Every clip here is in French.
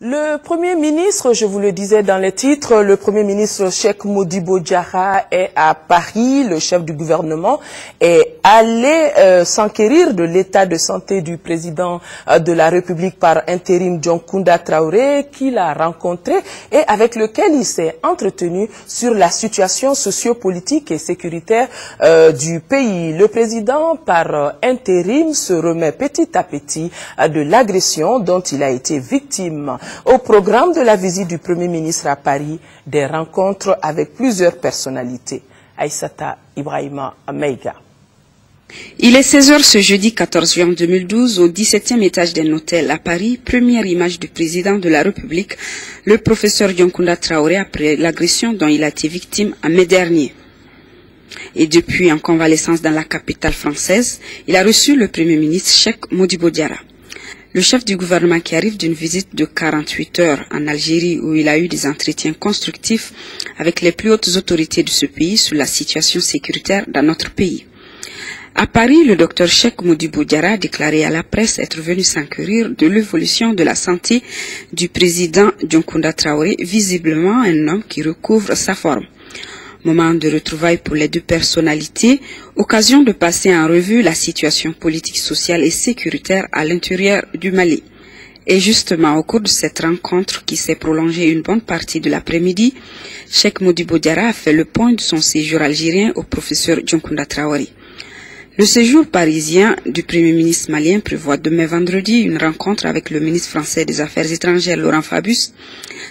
Le Premier ministre, je vous le disais dans les titres, le Premier ministre Cheikh Modibo Diarra est à Paris. Le chef du gouvernement est allé s'enquérir de l'état de santé du président de la République par intérim Dioncounda Traoré, qu'il a rencontré et avec lequel il s'est entretenu sur la situation sociopolitique et sécuritaire du pays. Le président par intérim se remet petit à petit de l'agression dont il a été victime. Au programme de la visite du Premier ministre à Paris, des rencontres avec plusieurs personnalités. Aïssata Ibrahima Meiga. Il est 16 h ce jeudi 14 juin 2012 au 17e étage d'un hôtel à Paris, première image du président de la République, le professeur Dioncounda Traoré, après l'agression dont il a été victime en mai dernier. Et depuis en convalescence dans la capitale française, il a reçu le Premier ministre Cheikh Modibo Diarra. Le chef du gouvernement qui arrive d'une visite de 48 heures en Algérie où il a eu des entretiens constructifs avec les plus hautes autorités de ce pays sur la situation sécuritaire dans notre pays. À Paris, le docteur Cheikh Modibo Diarra a déclaré à la presse être venu s'enquérir de l'évolution de la santé du président Dioncounda Traoré, visiblement un homme qui recouvre sa forme. Moment de retrouvailles pour les deux personnalités, occasion de passer en revue la situation politique, sociale et sécuritaire à l'intérieur du Mali. Et justement, au cours de cette rencontre qui s'est prolongée une bonne partie de l'après-midi, Cheikh Modibo Diarra a fait le point de son séjour algérien au professeur Dioncounda Traoré. Le séjour parisien du Premier ministre malien prévoit demain vendredi une rencontre avec le ministre français des Affaires étrangères, Laurent Fabius.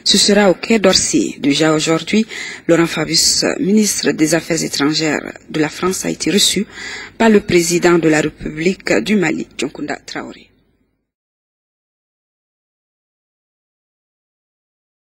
Ce sera au Quai d'Orsay. Déjà aujourd'hui, Laurent Fabius, ministre des Affaires étrangères de la France, a été reçu par le président de la République du Mali, Dioncounda Traoré.